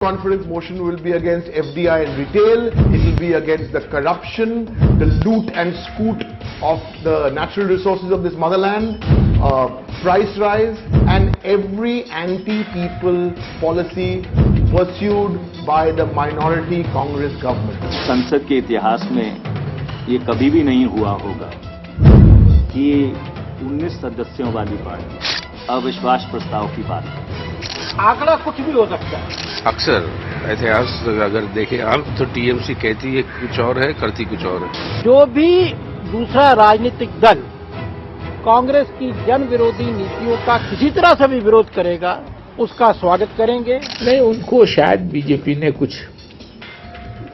Confidence motion will be against FDI and retail. It will be against the corruption, the loot and scoot of the natural resources of this motherland, price rise, and every anti-people policy pursued by the minority Congress government. संसद के इतिहास में ये कभी भी नहीं हुआ होगा कि 19 सदस्यों वाली पार्टी अविश्वास प्रस्ताव की बात करे। आंकड़ा कुछ भी हो सकता है। अक्सर इतिहास अगर देखें आप तो टीएमसी कहती है कुछ और है, करती कुछ और है। जो भी दूसरा राजनीतिक दल कांग्रेस की जन विरोधी नीतियों का किसी तरह से भी विरोध करेगा, उसका स्वागत करेंगे। नहीं, उनको शायद बीजेपी ने कुछ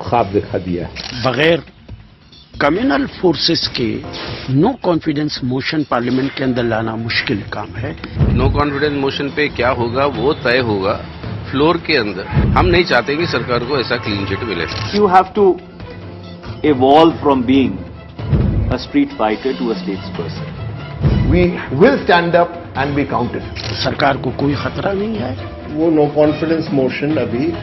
ख्वाब दिखा दिया। बगैर कम्युनल फोर्सेस के नो कॉन्फिडेंस मोशन पार्लियामेंट के अंदर लाना मुश्किल काम है। नो कॉन्फिडेंस मोशन पे क्या होगा वो तय होगा फ्लोर के अंदर। हम नहीं चाहते कि सरकार को ऐसा क्लीन चिट मिले। You have to evolve from being a street fighter to a statesperson. We will stand up and be counted. सरकार को कोई खतरा नहीं है। वो नो कॉन्फिडेंस मोशन अभी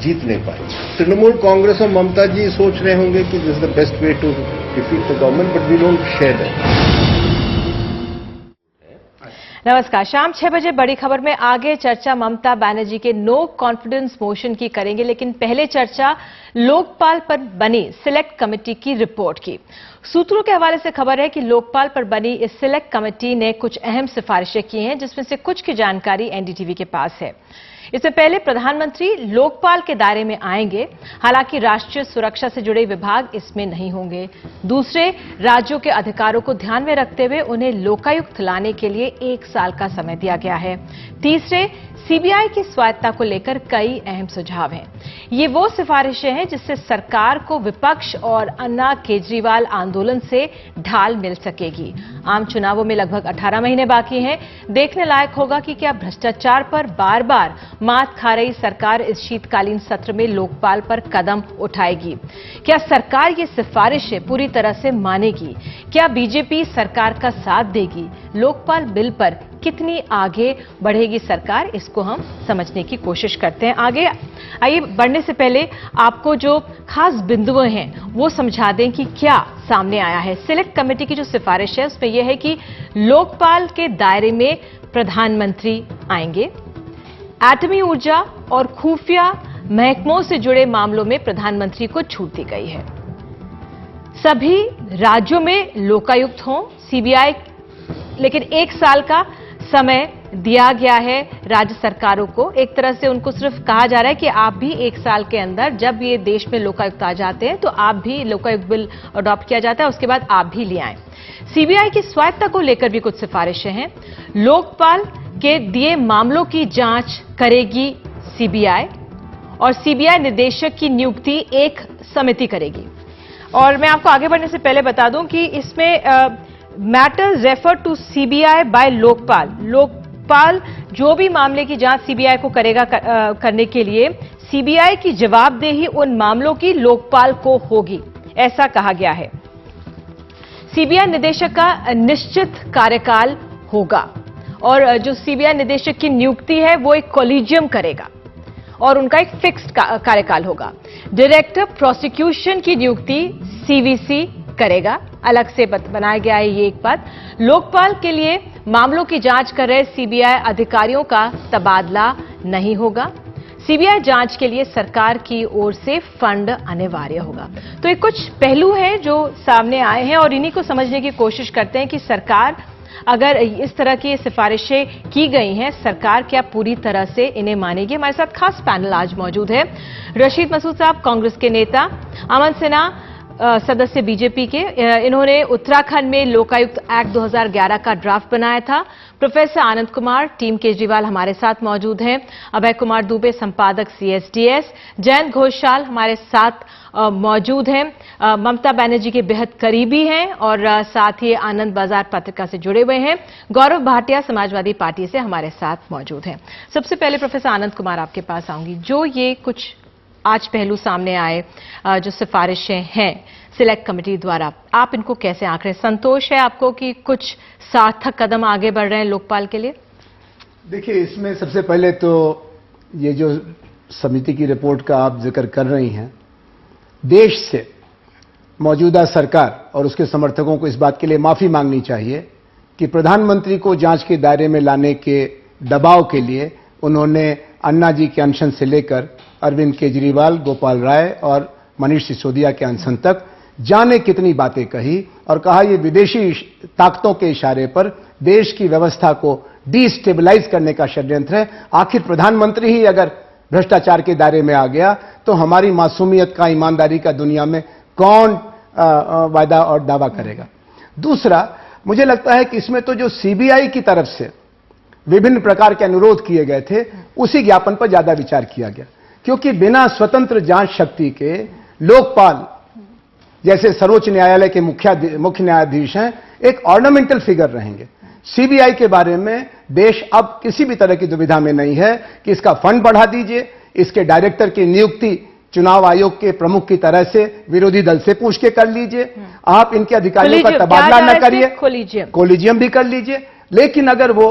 जीत नहीं पाई। तृणमूल कांग्रेस और ममता जी सोच रहे होंगे कि this is the best way to defeat the government, but we don't share that. नमस्कार, शाम 6 बजे बड़ी खबर में आगे चर्चा ममता बनर्जी के नो कॉन्फिडेंस मोशन की करेंगे, लेकिन पहले चर्चा लोकपाल पर बनी सिलेक्ट कमेटी की रिपोर्ट की। सूत्रों के हवाले से खबर है कि लोकपाल पर बनी इस सिलेक्ट कमेटी ने कुछ अहम सिफारिशें की हैं, जिसमें से कुछ की जानकारी एनडीटीवी के पास है। इससे पहले प्रधानमंत्री लोकपाल के दायरे में आएंगे, हालांकि राष्ट्रीय सुरक्षा से जुड़े विभाग इसमें नहीं होंगे। दूसरे राज्यों के अधिकारों को ध्यान में रखते हुए उन्हें लोकायुक्त लाने के लिए 1 साल का समय दिया गया है। तीसरे, सीबीआई की स्वायत्तता को लेकर कई अहम सुझाव हैं। ये वो सिफारिशें हैं जिससे सरकार को विपक्ष और अन्ना केजरीवाल आंदोलन से ढाल मिल सकेगी। आम चुनावों में लगभग 18 महीने बाकी हैं। देखने लायक होगा कि क्या भ्रष्टाचार पर बार बार मात खा रही सरकार इस शीतकालीन सत्र में लोकपाल पर कदम उठाएगी। क्या सरकार ये सिफारिशें पूरी तरह से मानेगी? क्या बीजेपी सरकार का साथ देगी? लोकपाल बिल पर कितनी आगे बढ़ेगी सरकार, इसको हम समझने की कोशिश करते हैं। आगे आइए बढ़ने से पहले आपको जो खास बिंदु हैं वो समझा दें कि क्या सामने आया है। सिलेक्ट कमेटी की जो सिफारिश है उसमें यह है कि लोकपाल के दायरे में प्रधानमंत्री आएंगे। एटमी ऊर्जा और खुफिया महकमों से जुड़े मामलों में प्रधानमंत्री को छूट दी गई है। सभी राज्यों में लोकायुक्त हों, सीबीआई, लेकिन 1 साल का समय दिया गया है राज्य सरकारों को। एक तरह से उनको सिर्फ कहा जा रहा है कि आप भी 1 साल के अंदर, जब ये देश में लोकायुक्त आ जाते हैं तो आप भी लोकायुक्त बिल अडॉप्ट किया जाता है, उसके बाद आप भी ले आएं। सीबीआई की स्वायत्तता को लेकर भी कुछ सिफारिशें हैं। लोकपाल के दिए मामलों की जांच करेगी सीबीआई और सीबीआई निदेशक की नियुक्ति एक समिति करेगी। और मैं आपको आगे बढ़ने से पहले बता दूं कि इसमें matters refer to CBI by Lokpal. Lokpal जो भी मामले की जांच सीबीआई को करेगा, करने के लिए सीबीआई की जवाबदेही उन मामलों की लोकपाल को होगी, ऐसा कहा गया है। सीबीआई निदेशक का निश्चित कार्यकाल होगा और जो सीबीआई निदेशक की नियुक्ति है वो एक कॉलेजियम करेगा और उनका एक फिक्स्ड कार्यकाल होगा। डायरेक्टर प्रोसिक्यूशन की नियुक्ति सीवीसी करेगा, अलग से बनाया गया है ये एक बात। लोकपाल के लिए मामलों की जांच कर रहे सीबीआई अधिकारियों का तबादला नहीं होगा। सीबीआई जांच के लिए सरकार की ओर से फंड अनिवार्य होगा। तो ये कुछ पहलू हैं जो सामने आए हैं और इन्हीं को समझने की कोशिश करते हैं कि सरकार, अगर इस तरह की सिफारिशें की गई हैं, सरकार क्या पूरी तरह से इन्हें मानेगी। हमारे साथ खास पैनल आज मौजूद है। रशीद मसूद साहब कांग्रेस के नेता, अमन सिन्हा सदस्य बीजेपी के, इन्होंने उत्तराखंड में लोकायुक्त एक्ट 2011 का ड्राफ्ट बनाया था। प्रोफेसर आनंद कुमार, टीम केजरीवाल हमारे साथ मौजूद हैं। अभय कुमार दुबे, संपादक सीएसडीएस। जयंत घोषाल हमारे साथ मौजूद हैं, ममता बनर्जी के बेहद करीबी हैं और साथ ही आनंद बाजार पत्रिका से जुड़े हुए हैं। गौरव भाटिया समाजवादी पार्टी से हमारे साथ मौजूद हैं। सबसे पहले प्रोफेसर आनंद कुमार आपके पास आऊंगी। जो ये कुछ आज पहलू सामने आए, जो सिफारिशें हैं सिलेक्ट कमेटी द्वारा, आप इनको कैसे आंक रहे हैं? संतोष है आपको कि कुछ सार्थक कदम आगे बढ़ रहे हैं लोकपाल के लिए? देखिए, इसमें सबसे पहले तो ये जो समिति की रिपोर्ट का आप जिक्र कर रही हैं, देश से मौजूदा सरकार और उसके समर्थकों को इस बात के लिए माफी मांगनी चाहिए कि प्रधानमंत्री को जांच के दायरे में लाने के दबाव के लिए उन्होंने अन्ना जी के अनशन से लेकर अरविंद केजरीवाल, गोपाल राय और मनीष सिसोदिया के अनशन तक जाने कितनी बातें कही और कहा ये विदेशी ताकतों के इशारे पर देश की व्यवस्था को डिस्टेबलाइज करने का षड्यंत्र है। आखिर प्रधानमंत्री ही अगर भ्रष्टाचार के दायरे में आ गया तो हमारी मासूमियत का, ईमानदारी का दुनिया में कौन वादा और दावा करेगा। दूसरा, मुझे लगता है कि इसमें तो जो सीबीआई की तरफ से विभिन्न प्रकार के अनुरोध किए गए थे उसी ज्ञापन पर ज्यादा विचार किया गया, क्योंकि बिना स्वतंत्र जांच शक्ति के लोकपाल जैसे सर्वोच्च न्यायालय के मुख्य न्यायाधीश हैं एक ऑर्नामेंटल फिगर रहेंगे। सीबीआई के बारे में देश अब किसी भी तरह की दुविधा में नहीं है कि इसका फंड बढ़ा दीजिए, इसके डायरेक्टर की नियुक्ति चुनाव आयोग के प्रमुख की तरह से विरोधी दल से पूछ के कर लीजिए, आप इनके अधिकारियों का तबादला न करिए, कोलिजियम भी कर लीजिए, लेकिन अगर वो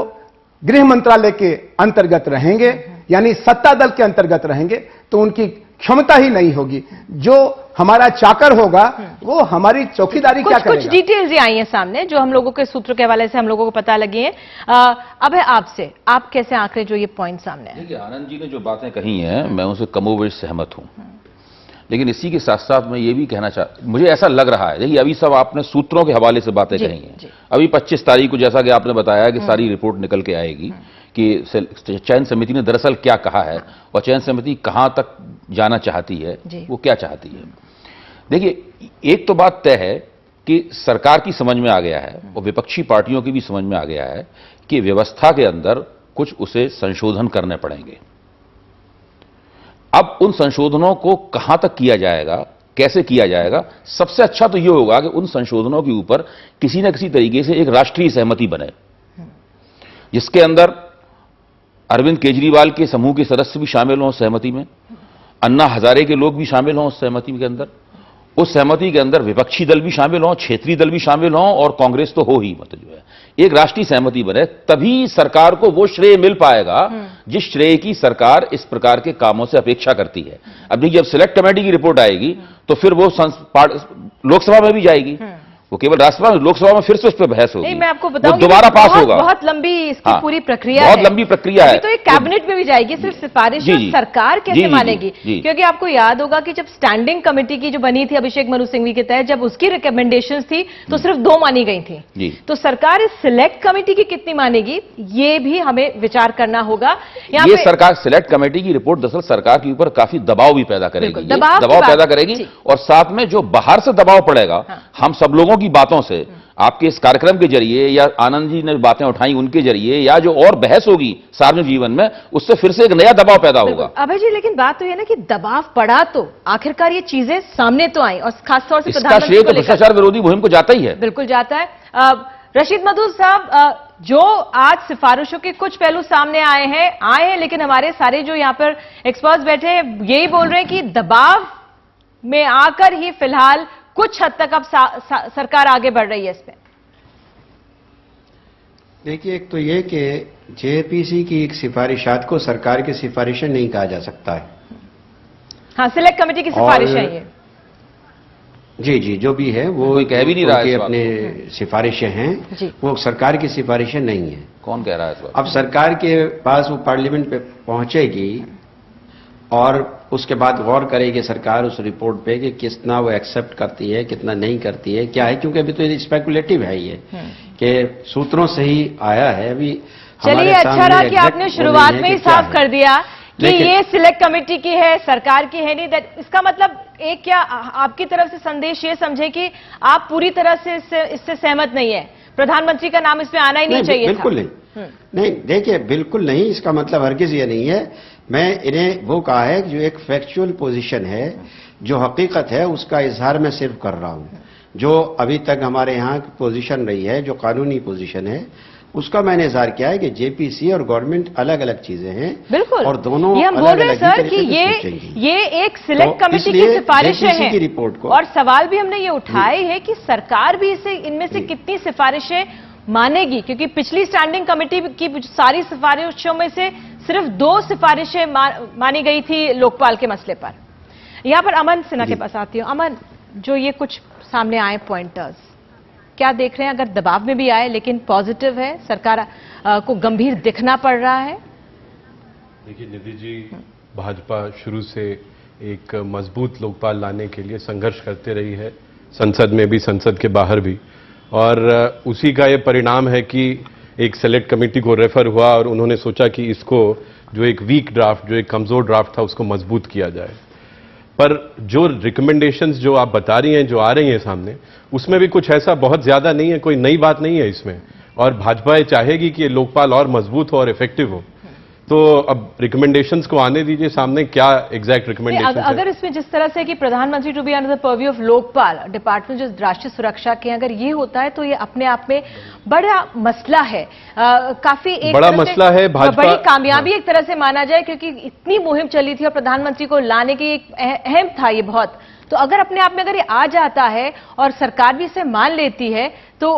गृह मंत्रालय के अंतर्गत रहेंगे यानी सत्ता दल के अंतर्गत रहेंगे तो उनकी क्षमता ही नहीं होगी। जो हमारा चाकर होगा वो हमारी चौकीदारी क्या करेगा। कुछ डिटेल्स ही आई हैं सामने जो हम लोगों के सूत्रों के हवाले से हम लोगों को पता लगी हैं। अब है आपसे, आप कैसे आंक रहे जो ये पॉइंट सामने है? देखिए, आनंद जी ने जो बातें कही हैं मैं उनसे कमोबेश सहमत हूं, लेकिन इसी के साथ साथ मैं ये भी कहना मुझे ऐसा लग रहा है, देखिए अभी सब आपने सूत्रों के हवाले से बातें कही हैं। अभी 25 तारीख को जैसा कि आपने बताया कि सारी रिपोर्ट निकल के आएगी कि चयन समिति ने दरअसल क्या कहा है और चयन समिति कहां तक जाना चाहती है, वो क्या चाहती है। देखिए, एक तो बात तय है कि सरकार की समझ में आ गया है और विपक्षी पार्टियों की भी समझ में आ गया है कि व्यवस्था के अंदर कुछ उसे संशोधन करने पड़ेंगे। अब उन संशोधनों को कहां तक किया जाएगा, कैसे किया जाएगा, सबसे अच्छा तो यह होगा कि उन संशोधनों के ऊपर किसी न किसी तरीके से एक राष्ट्रीय सहमति बने, जिसके अंदर अरविंद केजरीवाल के समूह के सदस्य भी शामिल हों सहमति में, अन्ना हजारे के लोग भी शामिल हों उस सहमति के अंदर, उस सहमति के अंदर विपक्षी दल भी शामिल हों, क्षेत्रीय दल भी शामिल हों और कांग्रेस तो हो ही, मतलब जो है एक राष्ट्रीय सहमति बने, तभी सरकार को वो श्रेय मिल पाएगा जिस श्रेय की सरकार इस प्रकार के कामों से अपेक्षा करती है। अब देखिए, जब सिलेक्ट कमेटी की रिपोर्ट आएगी तो फिर वो लोकसभा में भी जाएगी, वो केवल राज्यसभा में, लोकसभा में फिर से उस पर बहस होगी। नहीं, मैं आपको बताऊंगी, दोबारा पास होगा। बहुत लंबी इसकी पूरी प्रक्रिया है, बहुत लंबी प्रक्रिया है। तो एक कैबिनेट में भी जाएगी, सिर्फ सिफारिश सरकार कैसे मानेगी? क्योंकि आपको याद होगा कि जब स्टैंडिंग कमेटी की जो बनी थी अभिषेक मनु सिंघवी के तहत, जब उसकी रिकमेंडेशंस थी तो सिर्फ 2 मानी गई थी। तो सरकार इस सिलेक्ट कमेटी की कितनी मानेगी, ये भी हमें विचार करना होगा। ये सरकार सिलेक्ट कमेटी की रिपोर्ट दरअसल सरकार के ऊपर काफी दबाव भी पैदा करेगी, दबाव पैदा करेगी, और साथ में जो बाहर से दबाव पड़ेगा हम सब लोगों की बातों से, आपके इस कार्यक्रम के जरिए या आनंद जी ने बातें उठाई उनके जरिए या जो और बहस होगी सार्वजनिक जीवन में, उससे फिर से एक नया दबाव पैदा होगा। अभय जी, लेकिन बात तो यह ना कि दबाव पड़ा तो आखिरकार ये चीजें सामने तो आई, और खासतौर से इसका श्रेय तो भ्रष्टाचार विरोधी मुहिम को जाता ही है। बिल्कुल जाता है। रशीद मधु साहब, जो आज सिफारिशों के कुछ पहलू सामने आए हैं, लेकिन हमारे सारे जो यहाँ पर एक्सपर्ट्स बैठे हैं यही बोल रहे हैं कि दबाव में आकर ही फिलहाल कुछ हद तक अब सरकार आगे बढ़ रही है इसमें। देखिए, एक तो ये कि जेपीसी की एक सिफारिशात को सरकार की सिफारिशें नहीं कहा जा सकता है। हाँ, सिलेक्ट कमेटी की सिफारिश है ये। जी, जो भी है वो कह भी नहीं रहा है, अपने सिफारिशें हैं, वो सरकार की सिफारिशें नहीं है। कौन कह रहा है इस बात? अब सरकार के पास वो पार्लियामेंट पे पहुंचेगी और उसके बाद गौर करेगी सरकार उस रिपोर्ट पे कि कितना वो एक्सेप्ट करती है, कितना नहीं करती है, क्या है, क्योंकि अभी तो ये स्पेकुलेटिव है ये कि सूत्रों से ही आया है। अभी चलिए, अच्छा रहा कि आपने शुरुआत में ही साफ कर दिया कि ये सिलेक्ट कमेटी की है, सरकार की है नहीं। इसका मतलब एक क्या आपकी तरफ से संदेश ये समझे कि आप पूरी तरह से इससे सहमत नहीं है, प्रधानमंत्री का नाम इसमें आना ही नहीं चाहिए? बिल्कुल नहीं। नहीं, देखिए, बिल्कुल नहीं, इसका मतलब हरगिज ये नहीं है। मैं इन्हें वो कहा है कि जो एक फैक्चुअल पोजीशन है, जो हकीकत है, उसका इजहार मैं सिर्फ कर रहा हूं। जो अभी तक हमारे यहाँ की पोजीशन रही है, जो कानूनी पोजीशन है, उसका मैंने इजहार किया है कि जेपीसी और गवर्नमेंट अलग अलग चीजें हैं। बिल्कुल, और दोनों ये हम बोल रहे हैं सर कि ये एक सिलेक्ट कमेटी की सिफारिशें हैं रिपोर्ट को, और सवाल भी हमने ये उठाए हैं कि सरकार भी इनमें से कितनी सिफारिशें मानेगी, क्योंकि पिछली स्टैंडिंग कमेटी की सारी सिफारिशों में से सिर्फ 2 सिफारिशें मानी गई थी लोकपाल के मसले पर। यहां पर अमन सिन्हा के पास आती हूं। अमन, जो ये कुछ सामने आए पॉइंटर्स, क्या देख रहे हैं? अगर दबाव में भी आए लेकिन पॉजिटिव है, सरकार को गंभीर दिखना पड़ रहा है। देखिए निधि जी, भाजपा शुरू से एक मजबूत लोकपाल लाने के लिए संघर्ष करते रही है, संसद में भी, संसद के बाहर भी, और उसी का ये परिणाम है कि एक सेलेक्ट कमेटी को रेफर हुआ और उन्होंने सोचा कि इसको जो एक वीक ड्राफ्ट, जो एक कमजोर ड्राफ्ट था, उसको मजबूत किया जाए। पर जो रिकमेंडेशंस जो आप बता रही हैं, जो आ रही हैं सामने, उसमें भी कुछ ऐसा बहुत ज्यादा नहीं है, कोई नई बात नहीं है इसमें, और भाजपा ये चाहेगी कि ये लोकपाल और मजबूत हो और इफेक्टिव हो। तो अब रिकमेंडेशंस को आने दीजिए सामने, क्या एग्जैक्ट रिकमेंडेशन अगर इसमें जिस तरह से कि प्रधानमंत्री to be under the purview of Lokpal department, जो राष्ट्रीय सुरक्षा के, अगर ये होता है तो ये अपने आप में बड़ा मसला है, काफी एक बड़ा मसला है। भाजपा बड़ी कामयाबी एक तरह से माना जाए, क्योंकि इतनी मुहिम चली थी और प्रधानमंत्री को लाने की एक अहम था ये बहुत। तो अगर अपने आप में अगर ये आ जाता है और सरकार भी इसे मान लेती है तो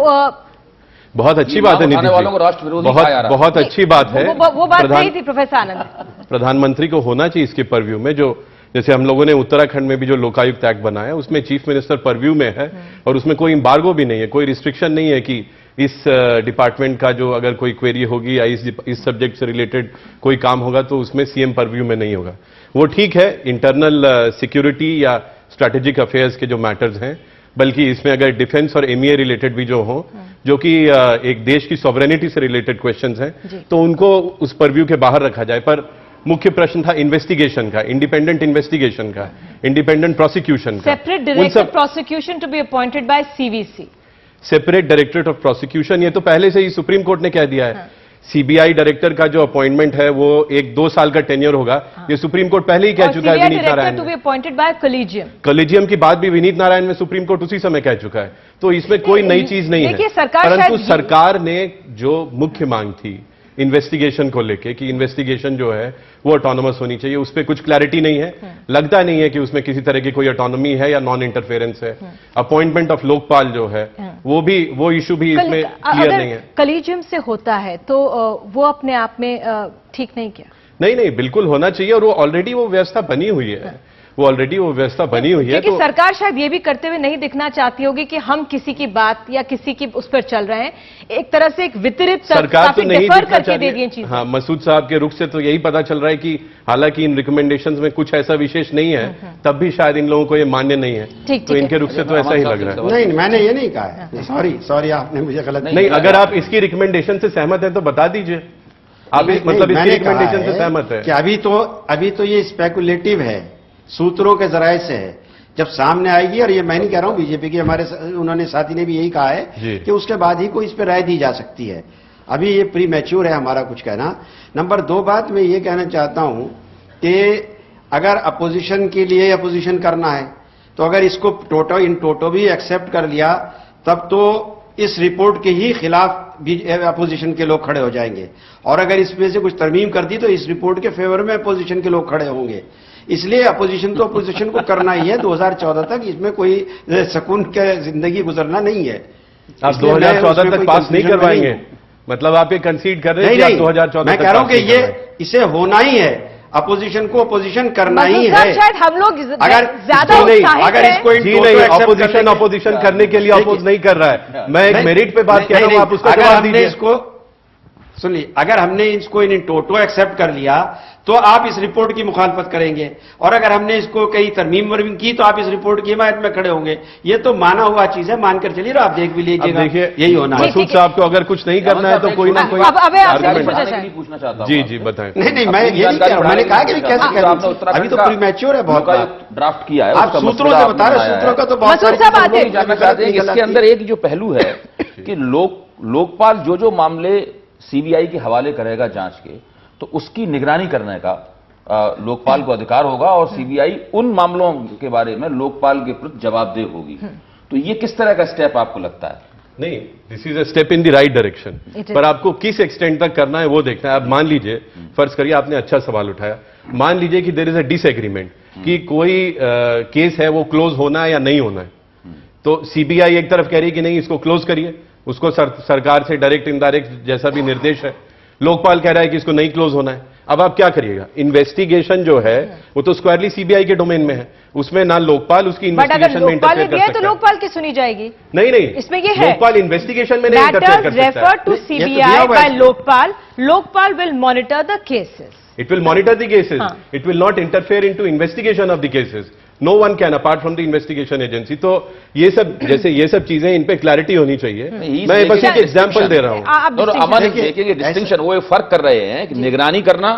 बहुत अच्छी बात है निधि जी, बहुत अच्छी बात है। वो बात सही थी प्रोफेसर आनंद। प्रधानमंत्री को होना चाहिए इसके परव्यू में, जो जैसे हम लोगों ने उत्तराखंड में भी जो लोकायुक्त एक्ट बनाया, उसमें चीफ मिनिस्टर परव्यू में है और उसमें कोई एम्बार्गो भी नहीं है, कोई रिस्ट्रिक्शन नहीं है कि इस डिपार्टमेंट का जो अगर कोई क्वेरी होगी या इस सब्जेक्ट से रिलेटेड कोई काम होगा तो उसमें सीएम परव्यू में नहीं होगा। वो ठीक है, इंटरनल सिक्योरिटी या स्ट्रैटेजिक अफेयर्स के जो मैटर्स हैं, बल्कि इसमें अगर डिफेंस और एमईए रिलेटेड भी जो हो, जो कि एक देश की सॉवरेनिटी से रिलेटेड क्वेश्चंस हैं, तो उनको उस परव्यू के बाहर रखा जाए। पर मुख्य प्रश्न था इन्वेस्टिगेशन का, इंडिपेंडेंट इन्वेस्टिगेशन का, इंडिपेंडेंट प्रोसिक्यूशन का। Separate director of prosecution to be appointed by CVC. Separate directorate of prosecution, ये तो पहले से ही सुप्रीम कोर्ट ने कह दिया है। सीबीआई डायरेक्टर का जो अपॉइंटमेंट है वो 1-2 साल का टेन्योर होगा, ये सुप्रीम कोर्ट पहले ही कह चुका है। Vineet Narayan to be appointed by collegium, collegium की बात भी विनीत नारायण में सुप्रीम कोर्ट उसी समय कह चुका है। तो इसमें कोई नई चीज नहीं है, परंतु सरकार ने जो मुख्य मांग थी इन्वेस्टिगेशन को लेके कि इन्वेस्टिगेशन जो है वो ऑटोनोमस होनी चाहिए, उस पर कुछ क्लैरिटी नहीं है। लगता नहीं है कि उसमें किसी तरह की कोई ऑटोनॉमी है या नॉन इंटरफेरेंस है। अपॉइंटमेंट ऑफ लोकपाल जो है वो इशू भी इसमें क्लियर नहीं है। कॉलेजियम से होता है तो वो अपने आप में ठीक नहीं क्या? नहीं, बिल्कुल होना चाहिए, और वो ऑलरेडी वो व्यवस्था बनी हुई है, वो ऑलरेडी वो व्यवस्था बनी हुई है। क्योंकि सरकार शायद ये भी करते हुए नहीं दिखना चाहती होगी कि हम किसी की बात या किसी की उस पर चल रहे हैं, एक तरह से एक वितरित सरकार तो नहीं दिखना करके दे दी चीजें। हाँ, मसूद साहब के रुख से तो यही पता चल रहा है कि हालांकि इन रिकमेंडेशंस में कुछ ऐसा विशेष नहीं है, तब भी शायद इन लोगों को ये मान्य नहीं है। तो इनके रुख से तो ऐसा ही लग रहा है। नहीं, मैंने ये नहीं कहा है, सॉरी आपने मुझे गलत नहीं, अगर आप इसकी रिकमेंडेशन से सहमत है तो बता दीजिए। आप मतलब इसकी रिकमेंडेशन से सहमत है कि अभी तो ये स्पेकुलेटिव है, सूत्रों के जराये से है, जब सामने आएगी, और ये मैं नहीं कह रहा हूं, बीजेपी के हमारे उन्होंने साथी ने भी यही कहा है कि उसके बाद ही कोई इस पर राय दी जा सकती है। अभी ये प्री मैच्योर है हमारा कुछ कहना। नंबर 2 बात मैं ये कहना चाहता हूं कि अगर अपोजिशन के लिए अपोजिशन करना है तो अगर इसको इन टोटो भी एक्सेप्ट कर लिया, तब तो इस रिपोर्ट के ही खिलाफ भी अपोजिशन के लोग खड़े हो जाएंगे, और अगर इसमें से कुछ तरमीम कर दी तो इस रिपोर्ट के फेवर में अपोजिशन के लोग खड़े होंगे। इसलिए अपोजिशन तो अपोजिशन को करना ही है 2014 तक, इसमें कोई सुकून के जिंदगी गुजरना नहीं है। आप 2014 तक पास नहीं करवाएंगे, मतलब आप ये कंसीड कर रहे हैं कि आप 2014 मैं कह रहा हूं कि ये इसे होना ही है, अपोजिशन को अपोजिशन करना ही है। शायद हम लोग अगर ज्यादा अगर इसको अपोजिशन करने के लिए अपोज नहीं कर रहा है, मैं एक मेरिट पे बात कर रहा हूं, आप उसका जवाब दीजिए। इसको सुनिए, अगर हमने इसको इन टोटो एक्सेप्ट कर लिया तो आप इस रिपोर्ट की मुखालफत करेंगे, और अगर हमने इसको कई तरमीम वरमीम की तो आप इस रिपोर्ट की हिमायत में खड़े होंगे। ये तो माना हुआ चीज है, मानकर चलिए, आप देख भी लीजिएगा, यही होना है। मसूद साहब को अगर कुछ नहीं करना है तो कोई ना कोई पूछना चाहता हूं। जी बताएं। नहीं, मैं ये नहीं कह रहा हूं, मैंने कहा कि कैसे कह रहा हूं, अभी तो प्रीमैच्योर है बहुत, ड्राफ्ट किया है, आप सूत्रों से बता रहे, सूत्रों का तो बहुत जानना चाहते हैं। इसके अंदर एक जो पहलू है कि लोकपाल जो मामले सीबीआई के हवाले करेगा जांच के, तो उसकी निगरानी करने का लोकपाल को अधिकार होगा, और सीबीआई उन मामलों के बारे में लोकपाल के प्रति जवाबदेह होगी। तो ये किस तरह का स्टेप आपको लगता है? नहीं, this is a step in the right direction, पर आपको किस एक्सटेंट तक करना है वो देखना है। अब मान लीजिए, फर्ज करिए, आपने अच्छा सवाल उठाया, मान लीजिए कि देयर इज अ डिसएग्रीमेंट कि कोई केस है वो क्लोज होना है या नहीं होना है, तो सीबीआई एक तरफ कह रही है कि नहीं, इसको क्लोज करिए, उसको सरकार से डायरेक्ट इनडायरेक्ट जैसा भी निर्देश है, लोकपाल कह रहा है कि इसको नहीं क्लोज होना है। अब आप क्या करिएगा? इन्वेस्टिगेशन जो है वो तो स्क्वायरली सीबीआई के डोमेन में है, उसमें ना लोकपाल उसकी बट इन्वेस्टिगेशन अगर में लोकपाल ने इंटरफेयर दिया कर है तो सकता है। लोकपाल की सुनी जाएगी। नहीं इसमें ये है, लोकपाल इन्वेस्टिगेशन में नहीं इंटरफेयर कर सकता है। Refer to CBI by Lokpal, Lokpal will monitor the cases. It will monitor the cases. हाँ. It will not interfere into investigation of the cases. No one can apart from the investigation agency. तो ये सब चीजें इन पे clarity होनी चाहिए। मैं बस एक एग्जांपल दे रहा हूँ। और अमन देखेंगे डिस्टिंक्शन, वो फर्क कर रहे हैं कि निगरानी करना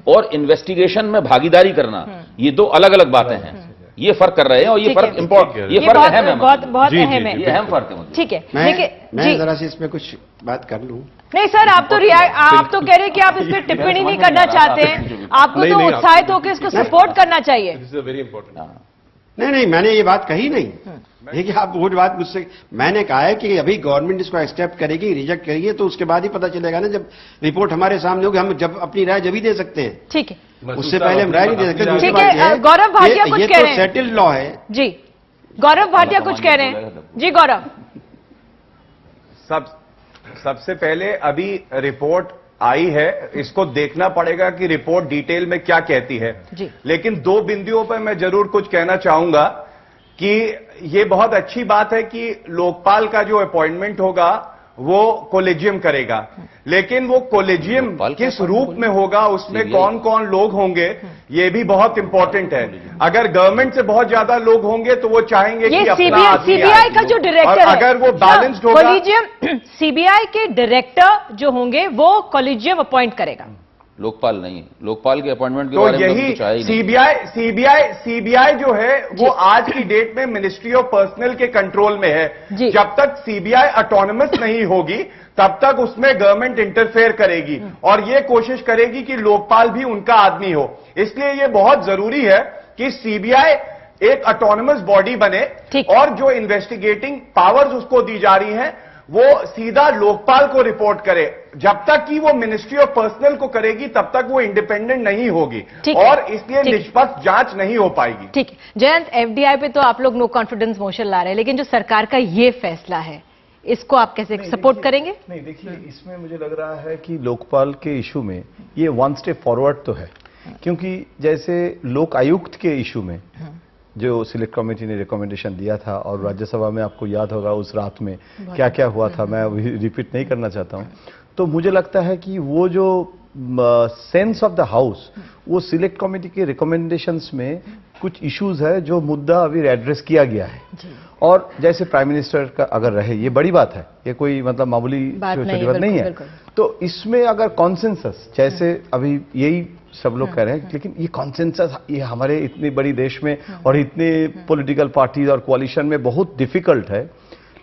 और इन्वेस्टिगेशन में भागीदारी करना, ये दो अलग अलग बातें हैं। ये फर्क कर रहे हैं और ये फर्क ये फर्क अहम है, बहुत अहम है, ये अहम फर्क है। ठीक है। मैं जरा सी इसमें कुछ बात कर लूं। नहीं सर, आप तो कह रहे हैं कि आप इस पर टिप्पणी नहीं करना चाहते हैं, आपको तो उत्साहित होकर इसको सपोर्ट करना चाहिए। Very important. नहीं, मैंने ये बात कही नहीं। देखिए, आप वो बात मुझसे, मैंने कहा है कि अभी गवर्नमेंट इसको एक्सेप्ट करेगी, रिजेक्ट करेगी, तो उसके बाद ही पता चलेगा ना, जब रिपोर्ट हमारे सामने होगी। हम जब अपनी राय जब ही दे सकते हैं। ठीक है, उससे पहले हम राय नहीं दे सकते। ठीक है। गौरव भाटिया कुछ कह रहे हैं। सेटल्ड लॉ है जी, गौरव भाटिया कुछ कह रहे हैं। जी गौरव। सबसे पहले अभी रिपोर्ट आई है, इसको देखना पड़ेगा कि रिपोर्ट डिटेल में क्या कहती है जी। लेकिन दो बिंदुओं पर मैं जरूर कुछ कहना चाहूंगा कि ये बहुत अच्छी बात है कि लोकपाल का जो अपॉइंटमेंट होगा वो कोलेजियम करेगा, लेकिन वो कोलेजियम किस रूप में होगा, उसमें कौन कौन लोग होंगे, ये भी बहुत इंपॉर्टेंट है। अगर गवर्नमेंट से बहुत ज्यादा लोग होंगे तो वो चाहेंगे कि अपना सीबीआई का जो डायरेक्टर है, अगर वो बैलेंस्ड होगा, कोलिजियम सीबीआई के डायरेक्टर जो होंगे वो कोलिजियम अपॉइंट करेगा, लोकपाल नहीं। लोकपाल के अपॉइंटमेंट के तो बारे में यही कुछ है ही नहीं। सीबीआई जो है वो आज की डेट में मिनिस्ट्री ऑफ पर्सनल के कंट्रोल में है। जब तक सीबीआई ऑटोनमस नहीं होगी तब तक उसमें गवर्नमेंट इंटरफेयर करेगी और ये कोशिश करेगी कि लोकपाल भी उनका आदमी हो। इसलिए ये बहुत जरूरी है कि सीबीआई एक ऑटोनमस बॉडी बने और जो इन्वेस्टिगेटिंग पावर्स उसको दी जा रही हैं वो सीधा लोकपाल को रिपोर्ट करे। जब तक कि वो मिनिस्ट्री ऑफ पर्सनल को करेगी तब तक वो इंडिपेंडेंट नहीं होगी और इसलिए निष्पक्ष जांच नहीं हो पाएगी। ठीक है जयंत, एफडीआई पे तो आप लोग नो कॉन्फिडेंस मोशन ला रहे हैं, लेकिन जो सरकार का ये फैसला है इसको आप कैसे सपोर्ट करेंगे? नहीं, देखिए इसमें मुझे लग रहा है कि लोकपाल के इशू में ये वन स्टेप फॉरवर्ड तो है, क्योंकि जैसे लोक आयुक्त के इशू में जो सिलेक्ट कमेटी ने रिकमेंडेशन दिया था और राज्यसभा में आपको याद होगा उस रात में क्या क्या हुआ था, मैं अभी रिपीट नहीं करना चाहता हूं। तो मुझे लगता है कि वो जो सेंस ऑफ द हाउस, वो सिलेक्ट कमेटी के रिकमेंडेशंस में कुछ इश्यूज है जो मुद्दा अभी एड्रेस किया गया है और जैसे प्राइम मिनिस्टर का अगर रहे, ये बड़ी बात है, ये कोई मतलब मामूली छोटी बात नहीं है। तो इसमें अगर कॉन्सेंसस, जैसे अभी यही सब लोग कह रहे हैं, लेकिन ये कॉन्सेंसस ये हमारे इतनी बड़ी देश में और इतने पॉलिटिकल पार्टीज और कोalition में बहुत डिफिकल्ट है,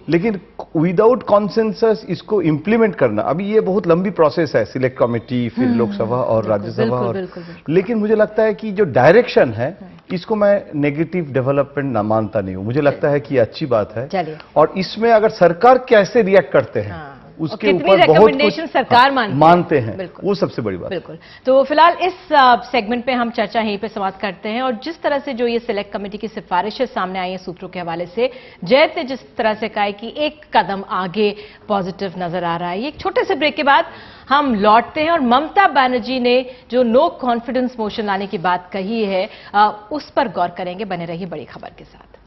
लेकिन विदाउट कॉन्सेंसस इसको इंप्लीमेंट करना अभी ये बहुत लंबी प्रोसेस है, सिलेक्ट कमेटी फिर लोकसभा और राज्यसभा और लेकिन मुझे लगता है कि जो डायरेक्शन है इसको मैं नेगेटिव डेवलपमेंट ना मानता नहीं हूं। मुझे लगता है कि ये अच्छी बात है और इसमें अगर सरकार कैसे रिएक्ट करते हैं उसके ऊपर बहुत कुछ सरकार मानते हैं, वो सबसे बड़ी बात। बिल्कुल। तो फिलहाल इस सेगमेंट पे हम चर्चा यहीं पे समाप्त करते हैं और जिस तरह से जो ये सिलेक्ट कमेटी की सिफारिशें सामने आई हैं सूत्रों के हवाले से, जयंत ने जिस तरह से कहा कि एक कदम आगे पॉजिटिव नजर आ रहा है। एक छोटे से ब्रेक के बाद हम लौटते हैं और ममता बनर्जी ने जो नो कॉन्फिडेंस मोशन लाने की बात कही है उस पर गौर करेंगे। बने रहिए बड़ी खबर के साथ।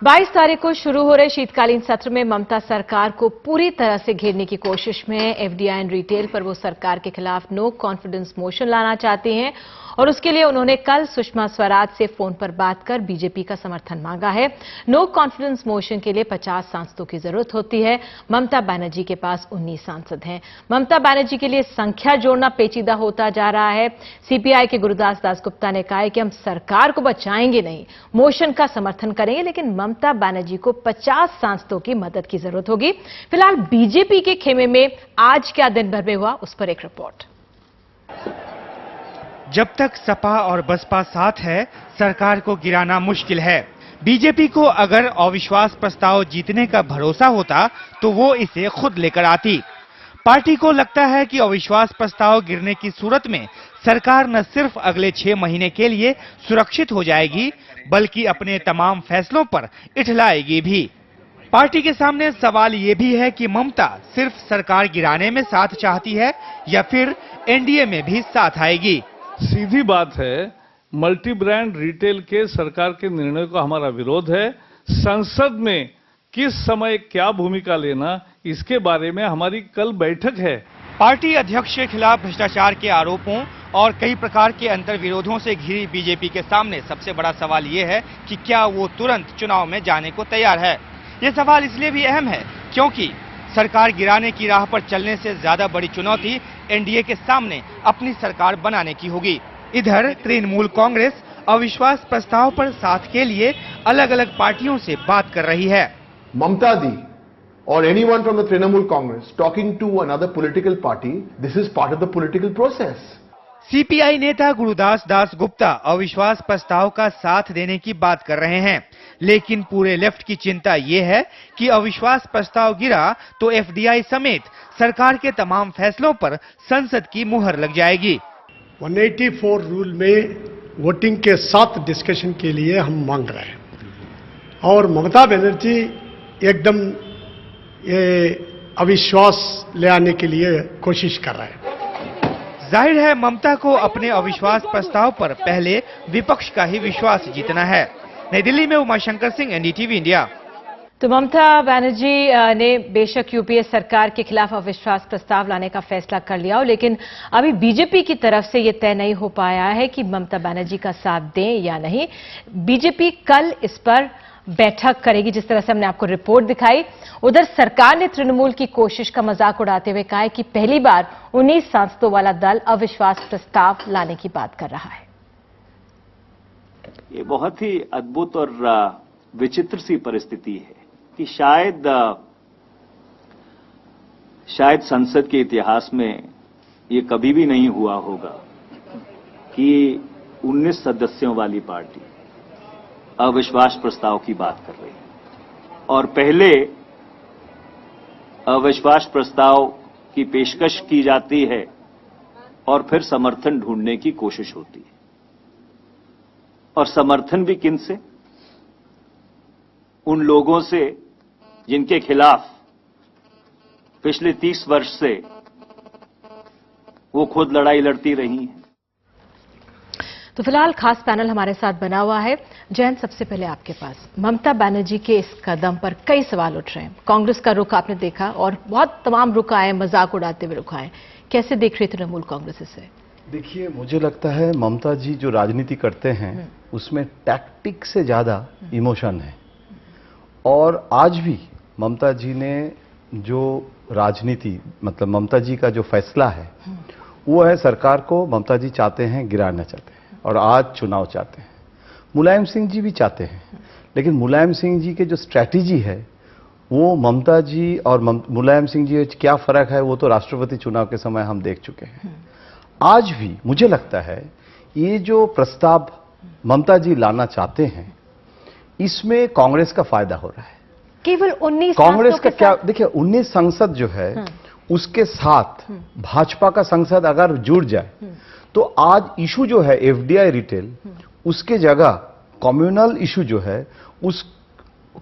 22 तारीख को शुरू हो रहे शीतकालीन सत्र में ममता सरकार को पूरी तरह से घेरने की कोशिश में एफडीआई एंड रिटेल पर वो सरकार के खिलाफ नो कॉन्फिडेंस मोशन लाना चाहती हैं और उसके लिए उन्होंने कल सुषमा स्वराज से फोन पर बात कर बीजेपी का समर्थन मांगा है। नो कॉन्फिडेंस मोशन के लिए 50 सांसदों की जरूरत होती है। ममता बनर्जी के पास 19 सांसद हैं। ममता बनर्जी के लिए संख्या जोड़ना पेचीदा होता जा रहा है। सीपीआई के गुरुदास दासगुप्ता ने कहा है कि हम सरकार को बचाएंगे नहीं, मोशन का समर्थन करेंगे, लेकिन ममता बनर्जी को 50 सांसदों की मदद की जरूरत होगी। फिलहाल बीजेपी के खेमे में आज क्या दिन भर में हुआ, उस पर एक रिपोर्ट। जब तक सपा और बसपा साथ है, सरकार को गिराना मुश्किल है। बीजेपी को अगर अविश्वास प्रस्ताव जीतने का भरोसा होता तो वो इसे खुद लेकर आती। पार्टी को लगता है कि अविश्वास प्रस्ताव गिरने की सूरत में सरकार न सिर्फ अगले 6 महीने के लिए सुरक्षित हो जाएगी बल्कि अपने तमाम फैसलों पर इठलाएगी भी। पार्टी के सामने सवाल ये भी है कि ममता सिर्फ सरकार गिराने में साथ चाहती है या फिर एनडीए में भी साथ आएगी। सीधी बात है, मल्टी ब्रांड रिटेल के सरकार के निर्णय का हमारा विरोध है। संसद में किस समय क्या भूमिका लेना, इसके बारे में हमारी कल बैठक है। पार्टी अध्यक्ष के खिलाफ भ्रष्टाचार के आरोपों और कई प्रकार के अंतर्विरोधों से घिरी बीजेपी के सामने सबसे बड़ा सवाल ये है कि क्या वो तुरंत चुनाव में जाने को तैयार है। ये सवाल इसलिए भी अहम है क्योंकि सरकार गिराने की राह पर चलने से ज्यादा बड़ी चुनौती एनडीए के सामने अपनी सरकार बनाने की होगी। इधर तृणमूल कांग्रेस अविश्वास प्रस्ताव पर साथ के लिए अलग अलग पार्टियों से बात कर रही है। Mamta Ji or anyone from the Trinamool Congress talking to another political party, this is part of the political process. CPI नेता गुरुदास दास गुप्ता अविश्वास प्रस्ताव का साथ देने की बात कर रहे हैं, लेकिन पूरे लेफ्ट की चिंता ये है कि अविश्वास प्रस्ताव गिरा तो एफडीआई समेत सरकार के तमाम फैसलों पर संसद की मुहर लग जाएगी। 184 रूल में वोटिंग के साथ डिस्कशन के लिए हम मांग रहे हैं और ममता बनर्जी एकदम ये अविश्वास ले आने के लिए कोशिश कर रहे हैं। जाहिर है ममता को अपने अविश्वास प्रस्ताव पर पहले विपक्ष का ही विश्वास जीतना है। नई दिल्ली में उमाशंकर सिंह, एनडीटीवी इंडिया। तो ममता बनर्जी ने बेशक यूपीए सरकार के खिलाफ अविश्वास प्रस्ताव लाने का फैसला कर लिया हो, लेकिन अभी बीजेपी की तरफ से यह तय नहीं हो पाया है कि ममता बनर्जी का साथ दें या नहीं। बीजेपी कल इस पर बैठक करेगी, जिस तरह से हमने आपको रिपोर्ट दिखाई। उधर सरकार ने तृणमूल की कोशिश का मजाक उड़ाते हुए कहा है कि पहली बार 19 सांसदों वाला दल अविश्वास प्रस्ताव लाने की बात कर रहा है। ये बहुत ही अद्भुत और विचित्र सी परिस्थिति है कि शायद संसद के इतिहास में ये कभी भी नहीं हुआ होगा कि 19 सदस्यों वाली पार्टी अविश्वास प्रस्ताव की बात कर रही है और पहले अविश्वास प्रस्ताव की पेशकश की जाती है और फिर समर्थन ढूंढने की कोशिश होती है। और समर्थन भी किन से? उन लोगों से जिनके खिलाफ पिछले 30 वर्ष से वो खुद लड़ाई लड़ती रही हैं। तो फिलहाल खास पैनल हमारे साथ बना हुआ है। जयंत, सबसे पहले आपके पास ममता बनर्जी के इस कदम पर कई सवाल उठ रहे हैं। कांग्रेस का रुख आपने देखा और बहुत तमाम रुख आए, मजाक उड़ाते हुए रुख आए। कैसे देख रही तृणमूल कांग्रेस इसे? देखिए, मुझे लगता है ममता जी जो राजनीति करते हैं उसमें टैक्टिक से ज्यादा इमोशन है। और आज भी ममता जी ने जो राजनीति, मतलब ममता जी का जो फैसला है वो है, सरकार को ममता जी चाहते हैं गिराना चाहते हैं और आज चुनाव चाहते हैं। मुलायम सिंह जी भी चाहते हैं, लेकिन मुलायम सिंह जी के जो स्ट्रैटेजी है वो ममता जी और मुलायम सिंह जी क्या फर्क है वो तो राष्ट्रपति चुनाव के समय हम देख चुके हैं। आज भी मुझे लगता है ये जो प्रस्ताव ममता जी लाना चाहते हैं इसमें कांग्रेस का फायदा हो रहा है। केवल 19 कांग्रेस का क्या, देखिए 19 संसद जो है उसके साथ भाजपा का संसद अगर जुड़ जाए तो आज इशू जो है एफडीआई रिटेल, उसके जगह कम्युनल इशू जो है उस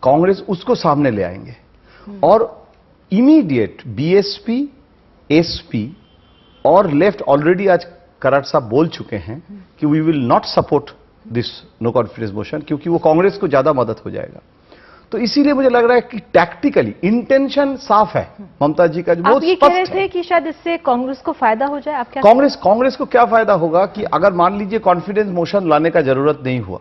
कांग्रेस उसको सामने ले आएंगे और इमीडिएट बीएसपी, एसपी और लेफ्ट ऑलरेडी आज कराड़ साहब बोल चुके हैं कि we will not support this no confidence motion, क्योंकि वो कांग्रेस को ज्यादा मदद हो जाएगा। तो इसीलिए मुझे लग रहा है कि टैक्टिकली इंटेंशन साफ है ममता जी का, जो बहुत स्पष्ट है। आप ये कह रहे थे कि शायद इससे कांग्रेस को फायदा हो जाए। आप क्या कांग्रेस को क्या फायदा होगा कि अगर मान लीजिए कॉन्फिडेंस मोशन लाने का जरूरत नहीं हुआ,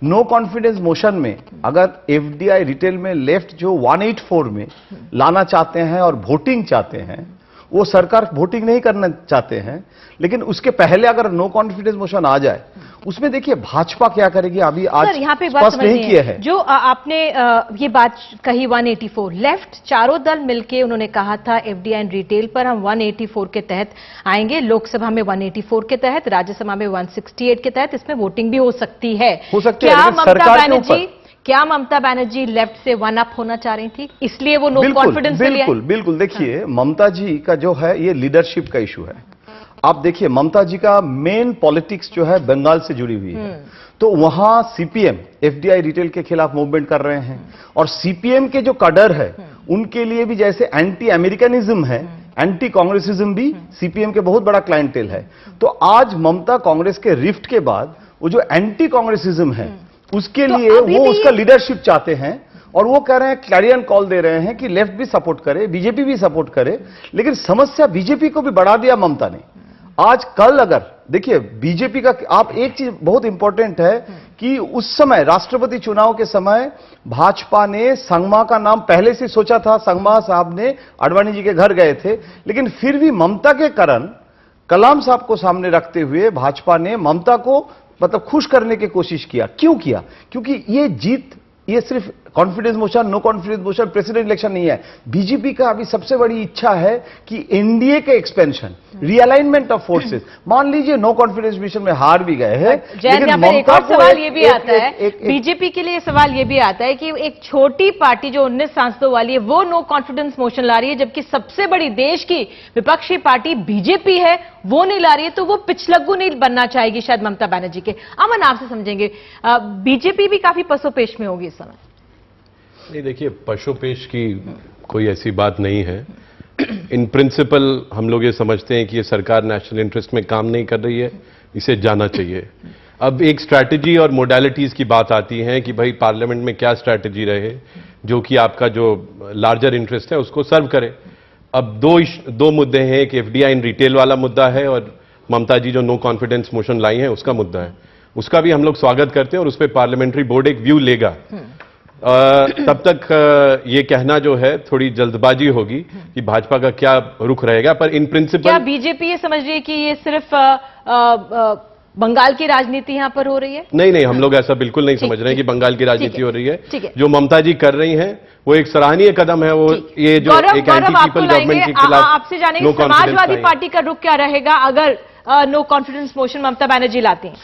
नो कॉन्फिडेंस मोशन में अगर एफडीआई रिटेल में लेफ्ट जो 184 में लाना चाहते हैं और वोटिंग चाहते हैं, वो सरकार वोटिंग नहीं करना चाहते हैं, लेकिन उसके पहले अगर नो कॉन्फिडेंस मोशन आ जाए उसमें देखिए भाजपा क्या करेगी अभी आज यहाँ पे बात नहीं किया है। जो आपने ये बात कही 184 लेफ्ट चारों दल मिलके उन्होंने कहा था एफडीआई एंड रिटेल पर हम 184 के तहत आएंगे, लोकसभा में 184 के तहत, राज्यसभा में 168 के तहत, इसमें वोटिंग भी हो सकती है। क्या ममता बनर्जी क्या ममता बनर्जी लेफ्ट से वन अप होना चाह रही थी, इसलिए वो नो कॉन्फिडेंस के लिए आई? बिल्कुल बिल्कुल। देखिए, ममता जी का जो है ये लीडरशिप का इशू है। आप देखिए, ममता जी का मेन पॉलिटिक्स जो है बंगाल से जुड़ी हुई है, तो वहां सीपीएम एफडीआई रिटेल के खिलाफ मूवमेंट कर रहे हैं, और सीपीएम के जो कैडर है उनके लिए भी जैसे एंटी अमेरिकनिज्म है, एंटी कांग्रेसिज्म भी सीपीएम के बहुत बड़ा क्लाइंटेल है। तो आज ममता कांग्रेस के रिफ्ट के बाद वो जो एंटी कांग्रेसिज्म है उसके लिए वो उसका लीडरशिप चाहते हैं, और वो कह रहे हैं, क्लैरियन कॉल दे रहे हैं कि लेफ्ट भी सपोर्ट करे, बीजेपी भी सपोर्ट करे। लेकिन समस्या बीजेपी को भी बढ़ा दिया ममता ने। आज कल अगर देखिए बीजेपी का, आप एक चीज बहुत इंपॉर्टेंट है कि उस समय राष्ट्रपति चुनाव के समय भाजपा ने संगमा का नाम पहले से सोचा था, संगमा साहब ने आडवाणी जी के घर गए थे, लेकिन फिर भी ममता के कारण कलाम साहब को सामने रखते हुए भाजपा ने ममता को मतलब खुश करने की कोशिश किया। क्यों किया? क्योंकि ये जीत, ये सिर्फ confidence motion, no confidence motion, president election नहीं है। बीजेपी का अभी सबसे बड़ी इच्छा है कि एनडीए के एक्सपेंशन, रीअलाइनमेंट ऑफ फोर्सेस। मान लीजिए नो कॉन्फिडेंस मोशन में हार भी गए हैं, लेकिन एक और सवाल ये भी आता है बीजेपी के लिए, सवाल ये भी आता है कि एक छोटी पार्टी जो 19 सांसदों वाली है वो नो कॉन्फिडेंस मोशन ला रही है, जबकि सबसे बड़ी देश की विपक्षी पार्टी बीजेपी है वो नहीं ला रही है, तो वो पिछलग्गू नहीं बनना चाहेगी शायद ममता बनर्जी के। अमन, आपसे समझेंगे, बीजेपी भी काफी पसोपेश में होगी इस समय। नहीं, देखिए, पशुपेश की कोई ऐसी बात नहीं है। इन प्रिंसिपल हम लोग ये समझते हैं कि ये सरकार नेशनल इंटरेस्ट में काम नहीं कर रही है, इसे जाना चाहिए। अब एक स्ट्रैटेजी और मोडालिटीज की बात आती है कि भाई पार्लियामेंट में क्या स्ट्रैटेजी रहे जो कि आपका जो लार्जर इंटरेस्ट है उसको सर्व करे। अब दो मुद्दे हैं, एक एफडीआई इन रिटेल वाला मुद्दा है और ममता जी जो नो कॉन्फिडेंस मोशन लाई है उसका मुद्दा है। उसका भी हम लोग स्वागत करते हैं और उस पर पार्लियामेंट्री बोर्ड एक व्यू लेगा। तब तक ये कहना जो है थोड़ी जल्दबाजी होगी कि भाजपा का क्या रुख रहेगा, पर इन प्रिंसिपल क्या बीजेपी ये समझ रही है कि ये सिर्फ बंगाल की राजनीति यहां पर हो रही है? नहीं, हम लोग ऐसा बिल्कुल नहीं समझ रहे हैं कि बंगाल की राजनीति हो रही है। जो ममता जी कर रही हैं वो एक सराहनीय कदम है। वो ये जो एक एंटी पीपल गवर्नमेंट के खिलाफ आपसे जानेंगे समाजवादी पार्टी का रुख क्या रहेगा अगर no confidence motion Mamata Banerjee लाती हैं?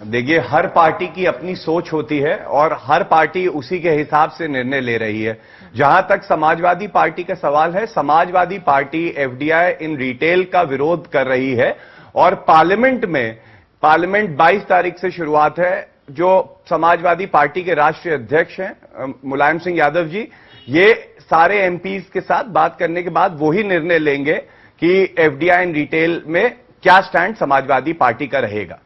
देखिए, हर पार्टी की अपनी सोच होती है और हर पार्टी उसी के हिसाब से निर्णय ले रही है। जहां तक समाजवादी पार्टी का सवाल है, Samajwadi party FDI in retail का विरोध कर रही है और पार्लियामेंट 22 तारीख से शुरुआत है। जो समाजवादी पार्टी के राष्ट्रीय अध्यक्ष हैं मुलायम सिंह यादव जी, ये सारे एमपीज के साथ बात करने के बाद वही निर्णय लेंगे कि एफडीआई इन रिटेल में क्या स्टैंड समाजवादी पार्टी का रहेगा।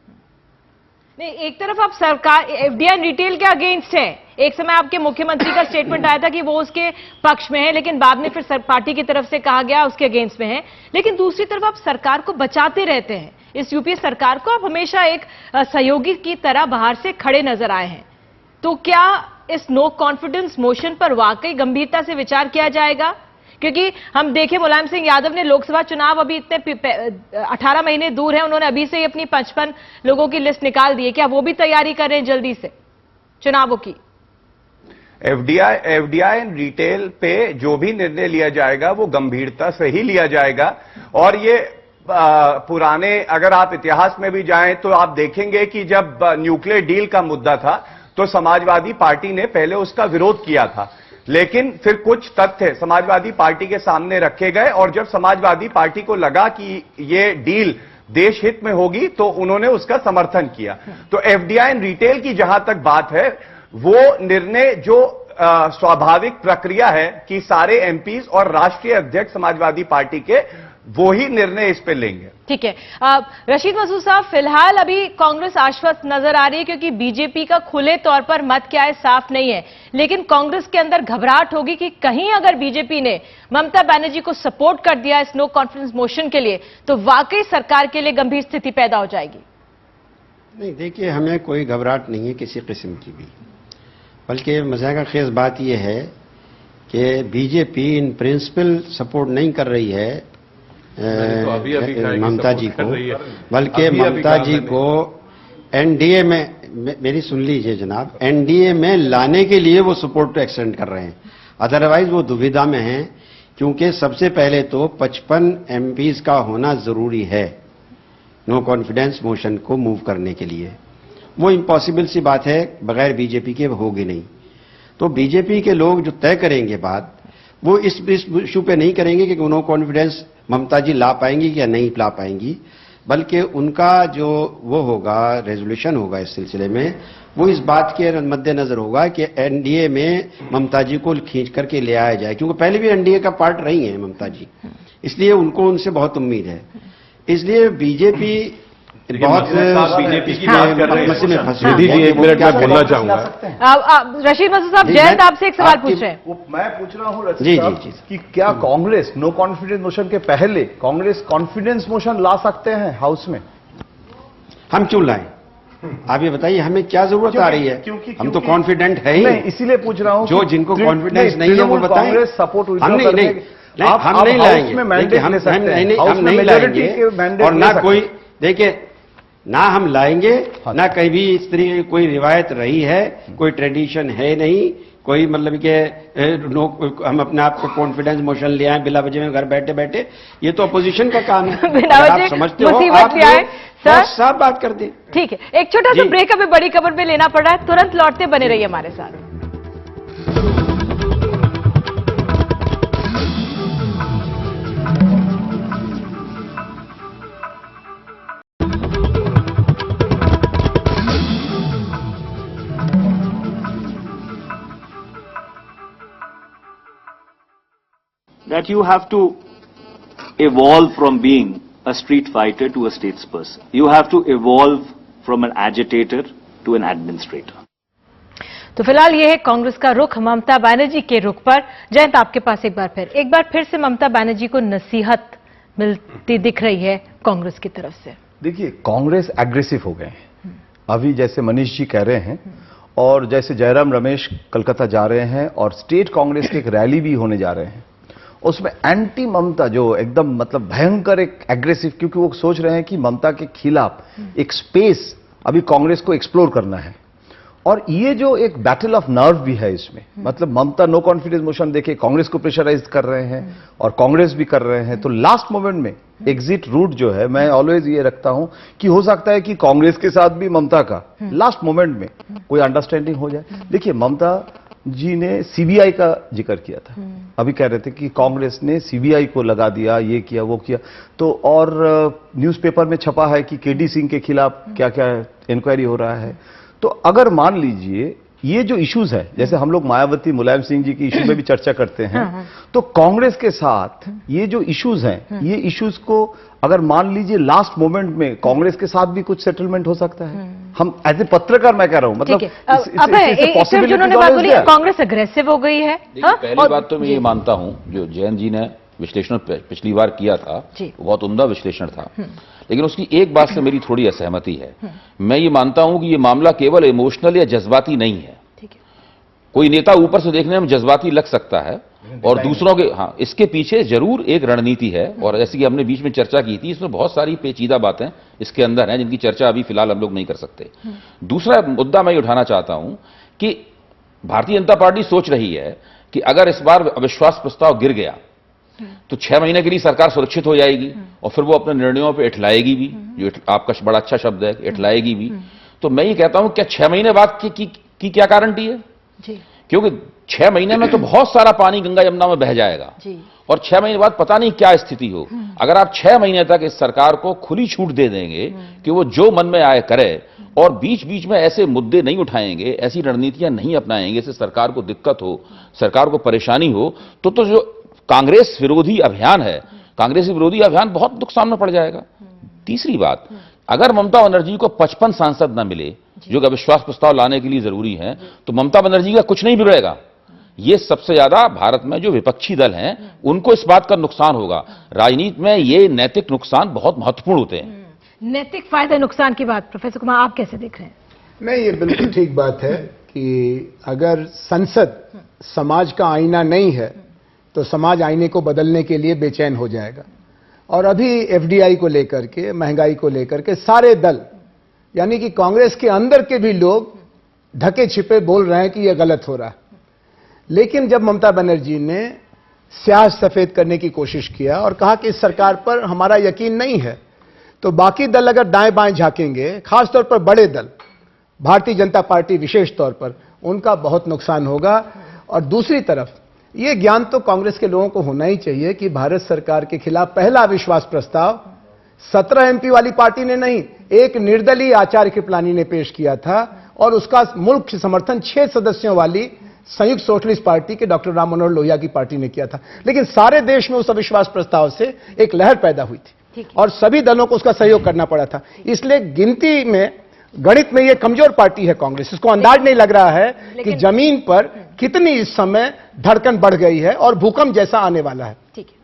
नहीं, एक तरफ आप सरकार एफडीआई रिटेल के अगेंस्ट है, एक समय आपके मुख्यमंत्री का स्टेटमेंट आया था कि वो उसके पक्ष में है, लेकिन बाद में फिर पार्टी की तरफ से कहा गया उसके अगेंस्ट में है। लेकिन दूसरी तरफ आप सरकार को बचाते रहते हैं, इस यूपीए सरकार को आप हमेशा एक सहयोगी की तरह बाहर से खड़े नजर आए हैं। तो क्या इस नो कॉन्फिडेंस मोशन पर वाकई गंभीरता से विचार किया जाएगा? क्योंकि हम देखें मुलायम सिंह यादव ने लोकसभा चुनाव अभी इतने 18 महीने दूर है, उन्होंने अभी से ही अपनी 55 लोगों की लिस्ट निकाल दी है। क्या वो भी तैयारी कर रहे हैं जल्दी से चुनावों की? एफडीआई इन रिटेल पे जो भी निर्णय लिया जाएगा वो गंभीरता से ही लिया जाएगा। और ये पुराने, अगर आप इतिहास में भी जाएं तो आप देखेंगे कि जब न्यूक्लियर डील का मुद्दा था तो समाजवादी पार्टी ने पहले उसका विरोध किया था, लेकिन फिर कुछ तथ्य समाजवादी पार्टी के सामने रखे गए और जब समाजवादी पार्टी को लगा कि ये डील देश हित में होगी तो उन्होंने उसका समर्थन किया। तो एफडीआई इन रिटेल की जहां तक बात है, वो निर्णय जो स्वाभाविक प्रक्रिया है कि सारे एमपीज और राष्ट्रीय अध्यक्ष समाजवादी पार्टी के वो ही निर्णय इस पे लेंगे। ठीक है, रशीद मसूद साहब, फिलहाल अभी कांग्रेस आश्वस्त नजर आ रही है क्योंकि बीजेपी का खुले तौर पर मत क्या है साफ नहीं है, लेकिन कांग्रेस के अंदर घबराहट होगी कि कहीं अगर बीजेपी ने ममता बनर्जी को सपोर्ट कर दिया इस नो कॉन्फिडेंस मोशन के लिए तो वाकई सरकार के लिए गंभीर स्थिति पैदा हो जाएगी। नहीं, देखिए, हमें कोई घबराहट नहीं है किसी किस्म की भी, बल्कि मज़ा खेज बात यह है कि बीजेपी इन प्रिंसिपल सपोर्ट नहीं कर रही है ममता जी को, बल्कि ममता जी को एनडीए में, मेरी सुन लीजिए जनाब, एनडीए में लाने के लिए वो सपोर्ट एक्सटेंड कर रहे हैं। अदरवाइज वो दुविधा में हैं, क्योंकि सबसे पहले तो 55 एमपीज का होना जरूरी है नो कॉन्फिडेंस मोशन को मूव करने के लिए, वो इम्पॉसिबल सी बात है, बगैर बीजेपी के होगी नहीं। तो बीजेपी के लोग जो तय करेंगे बात, वो इस इशू पे नहीं करेंगे कि नो कॉन्फिडेंस ममता जी ला पाएंगी या नहीं ला पाएंगी, बल्कि उनका जो वो होगा, रेजोल्यूशन होगा इस सिलसिले में, वो इस बात के मद्देनजर होगा कि एनडीए में ममता जी को खींच करके ले आया जाए, क्योंकि पहले भी एनडीए का पार्ट रही है ममता जी, इसलिए उनको उनसे बहुत उम्मीद है। इसलिए बीजेपी बहुत बीजेपी की बात कर रहे हैं। जी एक मिनट मैं बोलना चाहूंगा। रशीद मसूद साहब, जयंत आपसे एक सवाल पूछ रहे हैं। मैं पूछ रहा हूं रशीद साहब कि क्या कांग्रेस नो कॉन्फिडेंस मोशन के पहले कांग्रेस कॉन्फिडेंस मोशन ला सकते हैं हाउस में? हम क्यों लाएं? आप ये बताइए, हमें क्या जरूरत आ रही है? हम तो कॉन्फिडेंट है ही। इसीलिए पूछ रहा हूं, जो जिनको कॉन्फिडेंस नहीं है वो बताएं। कांग्रेस सपोर्ट हम नहीं लाएंगे, हम नहीं लाएंगे। और ना कोई, देखिए, ना हम लाएंगे, ना कहीं भी इस तरीके की कोई रिवायत रही है, कोई ट्रेडिशन है नहीं, कोई मतलब कि हम अपने आप को कॉन्फिडेंस मोशन ले आए बिला वजह में घर बैठे बैठे। ये तो अपोजिशन का काम है। आप समझते हो, आप साफ बात कर दें। ठीक है, एक छोटा सा ब्रेक हमें बड़ी खबर में लेना पड़ रहा है, तुरंत लौटते बने रहिए हमारे साथ। That you have to evolve from being a street fighter to a statesperson. You have to evolve from an agitator to an administrator. तो फिलहाल ये है कांग्रेस का रुख ममता बनर्जी के रुख पर। जयंत, आपके पास एक बार फिर से ममता बनर्जी को नसीहत मिलती दिख रही है कांग्रेस की तरफ से। देखिए, कांग्रेस एग्रेसिव हो गए हैं अभी, जैसे मनीष जी कह रहे हैं, और जैसे जयराम रमेश कलकत्ता जा रहे हैं और स्टेट कांग्रेस की एक रैली भी होने जा रहे हैं, उसमें एंटी ममता जो एकदम मतलब भयंकर एक एग्रेसिव, क्योंकि वो सोच रहे हैं कि ममता के खिलाफ एक स्पेस अभी कांग्रेस को एक्सप्लोर करना है। और ये जो एक बैटल ऑफ नर्व भी है इसमें, मतलब ममता नो कॉन्फिडेंस मोशन देके कांग्रेस को प्रेशराइज कर रहे हैं और कांग्रेस भी कर रहे हैं। तो लास्ट मोमेंट में एग्जिट रूट जो है, मैं ऑलवेज ये रखता हूं कि हो सकता है कि कांग्रेस के साथ भी ममता का लास्ट मोमेंट में कोई अंडरस्टैंडिंग हो जाए। देखिए, ममता जी ने सीबीआई का जिक्र किया था, अभी कह रहे थे कि कांग्रेस ने सीबीआई को लगा दिया, ये किया वो किया, तो और न्यूज़पेपर में छपा है कि केडी सिंह के खिलाफ क्या क्या इंक्वायरी हो रहा है। तो अगर मान लीजिए ये जो इश्यूज है, जैसे हम लोग मायावती मुलायम सिंह जी की इश्यू में भी चर्चा करते हैं, तो कांग्रेस के साथ ये जो इश्यूज हैं, ये इश्यूज को अगर मान लीजिए लास्ट मोमेंट में कांग्रेस के साथ भी कुछ सेटलमेंट हो सकता है। हम एज ए पत्रकार मैं कह रहा हूं, मतलब कांग्रेस अग्रेसिव हो गई है। पहली बात तो मैं ये मानता हूं, जो जयंत जी ने विश्लेषण पिछली बार किया था, बहुत उम्दा विश्लेषण था, लेकिन उसकी एक बात से मेरी थोड़ी असहमति है। मैं ये मानता हूं कि ये मामला केवल इमोशनल या जज्बाती नहीं है। कोई नेता ऊपर से देखने में जज्बाती लग सकता है और दूसरों के, हाँ, इसके पीछे जरूर एक रणनीति है। और जैसे कि हमने बीच में चर्चा की थी, इसमें बहुत सारी पेचीदा बातें इसके अंदर हैं जिनकी चर्चा अभी फिलहाल हम लोग नहीं कर सकते। दूसरा मुद्दा मैं उठाना चाहता हूं कि भारतीय जनता पार्टी सोच रही है कि अगर इस बार अविश्वास प्रस्ताव गिर गया तो 6 महीने के लिए सरकार सुरक्षित हो जाएगी और फिर वो अपने निर्णयों पर इठलाएगी भी, जो आपका बड़ा अच्छा शब्द है, इठलाएगी भी। तो मैं ये कहता हूं, क्या 6 महीने बाद की क्या गारंटी है? क्योंकि 6 महीने में तो बहुत सारा पानी गंगा यमुना में बह जाएगा और 6 महीने बाद पता नहीं क्या स्थिति हो। अगर आप 6 महीने तक इस सरकार को खुली छूट दे देंगे कि वो जो मन में आए करे और बीच बीच में ऐसे मुद्दे नहीं उठाएंगे, ऐसी रणनीतियां नहीं अपनाएंगे, इससे सरकार को दिक्कत हो, सरकार को परेशानी हो, तो जो कांग्रेस विरोधी अभियान है, कांग्रेस विरोधी अभियान बहुत नुकसान में पड़ जाएगा। तीसरी बात, अगर ममता बनर्जी को 55 सांसद न मिले जो कि अविश्वास प्रस्ताव लाने के लिए जरूरी है, तो ममता बनर्जी का कुछ नहीं बिगड़ेगा। ये सबसे ज्यादा भारत में जो विपक्षी दल हैं उनको इस बात का नुकसान होगा। राजनीति में ये नैतिक नुकसान बहुत महत्वपूर्ण होते हैं। नैतिक फायदे नुकसान की बात प्रोफेसर कुमार आप कैसे देख रहे हैं? नहीं, ये बिल्कुल ठीक बात है कि अगर संसद समाज का आईना नहीं है तो समाज आईने को बदलने के लिए बेचैन हो जाएगा। और अभी एफडीआई को लेकर के, महंगाई को लेकर के सारे दल, यानी कि कांग्रेस के अंदर के भी लोग ढके छिपे बोल रहे हैं कि यह गलत हो रहा है। लेकिन जब ममता बनर्जी ने स्याह सफेद करने की कोशिश किया और कहा कि इस सरकार पर हमारा यकीन नहीं है, तो बाकी दल अगर दाएं बाएं झांकेंगे, खासतौर पर बड़े दल, भारतीय जनता पार्टी विशेष तौर पर, उनका बहुत नुकसान होगा। और दूसरी तरफ ये ज्ञान तो कांग्रेस के लोगों को होना ही चाहिए कि भारत सरकार के खिलाफ पहला अविश्वास प्रस्ताव 17 एमपी वाली पार्टी ने नहीं, एक निर्दलीय आचार्य कृपलानी ने पेश किया था और उसका मुख्य समर्थन 6 सदस्यों वाली संयुक्त सोशलिस्ट पार्टी के डॉक्टर राम मनोहर लोहिया की पार्टी ने किया था। लेकिन सारे देश में उस अविश्वास प्रस्ताव से एक लहर पैदा हुई थी और सभी दलों को उसका सहयोग करना पड़ा था। इसलिए गिनती में, गणित में ये कमजोर पार्टी है कांग्रेस। इसको अंदाज नहीं लग रहा है कि जमीन पर कितनी इस समय धड़कन बढ़ गई है और भूकंप जैसा आने वाला है। ठीक है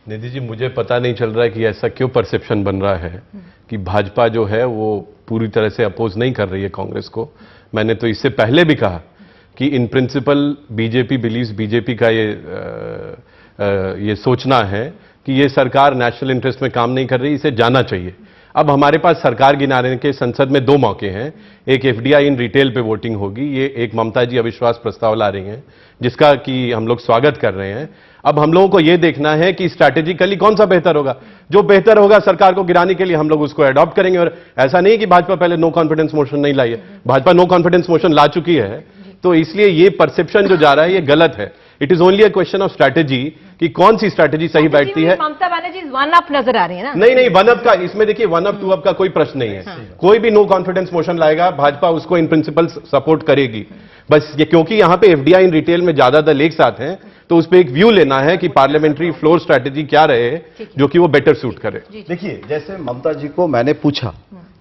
निधि जी, मुझे पता नहीं चल रहा है कि ऐसा क्यों परसेप्शन बन रहा है कि भाजपा जो है वो पूरी तरह से अपोज नहीं कर रही है कांग्रेस को। मैंने तो इससे पहले भी कहा कि in principle BJP believes, BJP का ये सोचना है कि ये सरकार नेशनल इंटरेस्ट में काम नहीं कर रही, इसे जाना चाहिए। अब हमारे पास सरकार गिनाने के संसद में 2 मौके हैं। एक एफडीआई इन रिटेल पे वोटिंग होगी, ये एक ममता जी अविश्वास प्रस्ताव ला रही हैं जिसका कि हम लोग स्वागत कर रहे हैं। अब हम लोगों को यह देखना है कि स्ट्रैटेजिकली कौन सा बेहतर होगा। जो बेहतर होगा सरकार को गिराने के लिए हम लोग उसको अडॉप्ट करेंगे। और ऐसा नहीं कि भाजपा पहले नो कॉन्फिडेंस मोशन नहीं लाई है, भाजपा नो कॉन्फिडेंस मोशन ला चुकी है। तो इसलिए ये परसेप्शन जो जा रहा है ये गलत है। It is only a question of strategy कि कौन सी स्ट्रैटेजी सही बैठती है। ममता बनर्जी वन अप नजर आ रही है ना? नहीं, वन अप का इसमें देखिए, 1 अप 2 अप का कोई प्रश्न नहीं है। कोई भी नो कॉन्फिडेंस मोशन लाएगा, भाजपा उसको इन प्रिंसिपल सपोर्ट करेगी। बस ये क्योंकि यहां पे एफडीआई इन रिटेल में ज्यादा दल एक साथ हैं, तो उस पर एक व्यू लेना है कि पार्लियामेंट्री फ्लोर स्ट्रैटेजी क्या रहे जो कि वो बेटर सूट करे। देखिए, जैसे ममता जी को मैंने पूछा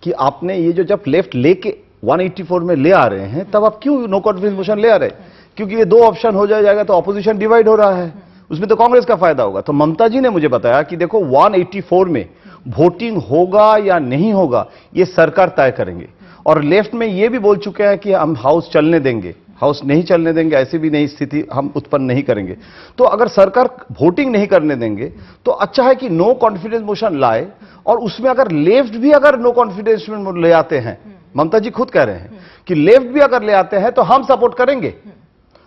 कि आपने ये जो जब लेफ्ट लेके 184 में ले आ रहे हैं, तब आप क्यों नो कॉन्फिडेंस मोशन ले आ रहे हैं? क्योंकि ये 2 ऑप्शन हो जाएगा तो ऑपोजिशन डिवाइड हो रहा है, उसमें तो कांग्रेस का फायदा होगा। तो ममता जी ने मुझे बताया कि देखो 184 में वोटिंग होगा या नहीं होगा ये सरकार तय करेंगे। और लेफ्ट में ये भी बोल चुके हैं कि हम हाउस चलने देंगे, हाउस नहीं चलने देंगे, ऐसी भी नहीं स्थिति हम उत्पन्न नहीं करेंगे। तो अगर सरकार वोटिंग नहीं करने देंगे तो अच्छा है कि नो कॉन्फिडेंस मोशन लाए। और उसमें अगर लेफ्ट भी अगर नो कॉन्फिडेंस ले आते हैं, ममता जी खुद कह रहे हैं कि लेफ्ट भी अगर ले आते हैं तो हम सपोर्ट करेंगे।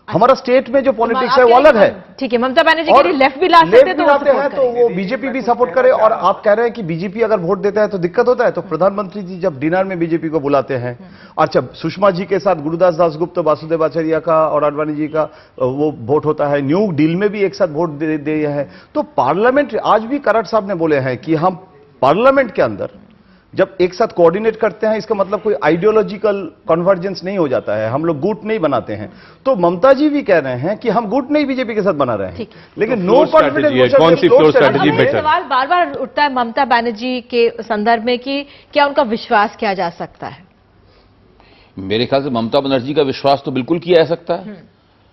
हमारा स्टेट में जो पॉलिटिक्स है वो अलग है। ठीक है, ममता बनर्जी के लिए लेफ्ट भी ला सकते तो वो बीजेपी भी सपोर्ट करे। और आप कह रहे हैं कि बीजेपी अगर वोट देता है तो दिक्कत होता है, तो प्रधानमंत्री जी जब डिनर में बीजेपी को बुलाते हैं, अच्छा सुषमा जी के साथ गुरुदास दासगुप्त, वासुदेव आचार्य का और आडवाणी जी का वो वोट होता है, न्यू डील में भी एक साथ वोट दे है। तो पार्लियामेंट, आज भी कराड़ साहब ने बोले हैं कि हम पार्लियामेंट के अंदर जब एक साथ कोऑर्डिनेट करते हैं, इसका मतलब कोई आइडियोलॉजिकल कन्वर्जेंस नहीं हो जाता है, हम लोग गुट नहीं बनाते हैं। तो ममता जी भी कह रहे हैं कि हम गुट नहीं बीजेपी के साथ बना रहे हैं, लेकिन नो कॉन्फिडेंस कौन सी फ्लोर स्ट्रेटजी बेटर? सवाल बार बार उठता है ममता बनर्जी के संदर्भ में कि क्या उनका विश्वास किया जा सकता है? मेरे ख्याल से ममता बनर्जी का विश्वास तो बिल्कुल किया जा सकता है।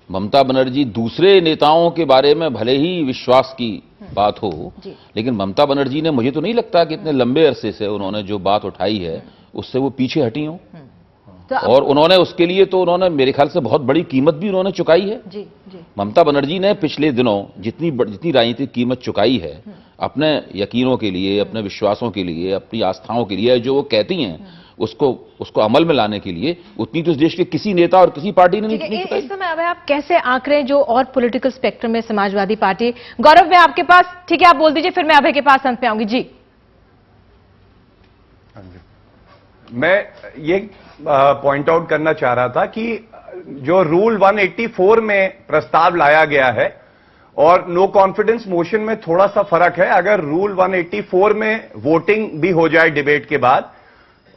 ममता बनर्जी दूसरे नेताओं के बारे में भले ही विश्वास की बात हो, लेकिन ममता बनर्जी ने, मुझे तो नहीं लगता कि इतने लंबे अरसे से उन्होंने जो बात उठाई है उससे वो पीछे हटी हो। और उन्होंने उसके लिए तो उन्होंने मेरे ख्याल से बहुत बड़ी कीमत भी उन्होंने चुकाई है। ममता बनर्जी ने पिछले दिनों जितनी राजनीतिक कीमत चुकाई है अपने यकीनों के लिए, अपने विश्वासों के लिए, अपनी आस्थाओं के लिए, जो वो कहती हैं उसको अमल में लाने के लिए, उतनी तो इस देश के किसी नेता और किसी पार्टी ने नहीं चुकाई। इस समय अब आप कैसे आंक रहे हैं जो और पॉलिटिकल स्पेक्ट्रम में समाजवादी पार्टी? गौरव, मैं आपके पास, ठीक है आप बोल दीजिए, फिर मैं अभय के पास अंत में आऊंगी। जी, मैं ये पॉइंट आउट करना चाह रहा था कि जो रूल 184 में प्रस्ताव लाया गया है और नो कॉन्फिडेंस मोशन में थोड़ा सा फर्क है। अगर रूल 184 में वोटिंग भी हो जाए डिबेट के बाद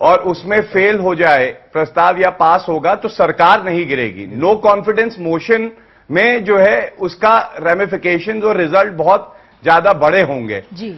और उसमें फेल हो जाए प्रस्ताव या पास होगा तो सरकार नहीं गिरेगी। नो कॉन्फिडेंस मोशन में जो है उसका रेमिफिकेशंस और रिजल्ट बहुत ज्यादा बड़े होंगे। जी।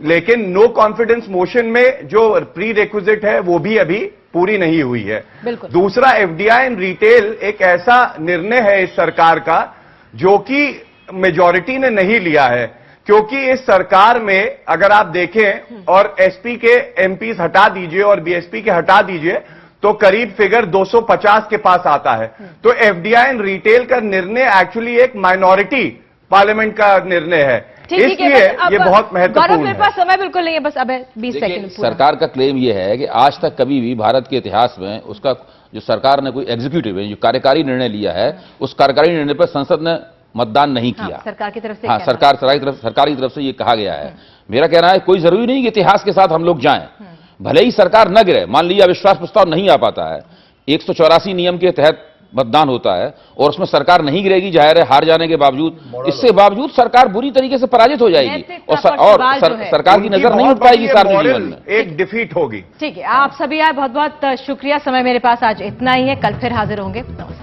लेकिन नो कॉन्फिडेंस मोशन में जो प्री रिक्विजिट है वो भी अभी पूरी नहीं हुई है। दूसरा, एफडीआई इन रिटेल एक ऐसा निर्णय है इस सरकार का जो कि मेजॉरिटी ने नहीं लिया है, क्योंकि इस सरकार में अगर आप देखें और एसपी के एमपीज हटा दीजिए और बीएसपी के हटा दीजिए तो करीब फिगर 250 के पास आता है। तो एफडीआई इन रिटेल का निर्णय एक्चुअली एक माइनॉरिटी पार्लियामेंट का निर्णय है, इसलिए ये बहुत महत्वपूर्ण है। मेरे पास समय बिल्कुल नहीं है, बस अब 20 सेकंड। सरकार का क्लेम यह है कि आज तक कभी भी भारत के इतिहास में उसका जो सरकार ने कोई एग्जीक्यूटिव जो कार्यकारी निर्णय लिया है, उस कार्यकारी निर्णय पर संसद ने मतदान नहीं किया। सरकार की तरफ से सरकार की तरफ से ये कहा गया है। मेरा कहना है कोई जरूरी नहीं कि इतिहास के साथ हम लोग जाएं, भले ही सरकार न गिरे, मान लीजिए अविश्वास प्रस्ताव नहीं आ पाता है, 184 नियम के तहत मतदान होता है और उसमें सरकार नहीं गिरेगी, जाहिर है हार जाने के बावजूद, इससे बावजूद सरकार बुरी तरीके से पराजित हो जाएगी और सरकार की नजर नहीं उठ पाएगी सार्वजनिक जीवन में, एक डिफीट होगी। ठीक है, आप सभी आए, बहुत बहुत शुक्रिया। समय मेरे पास आज इतना ही है, कल फिर हाजिर होंगे। नमस्कार।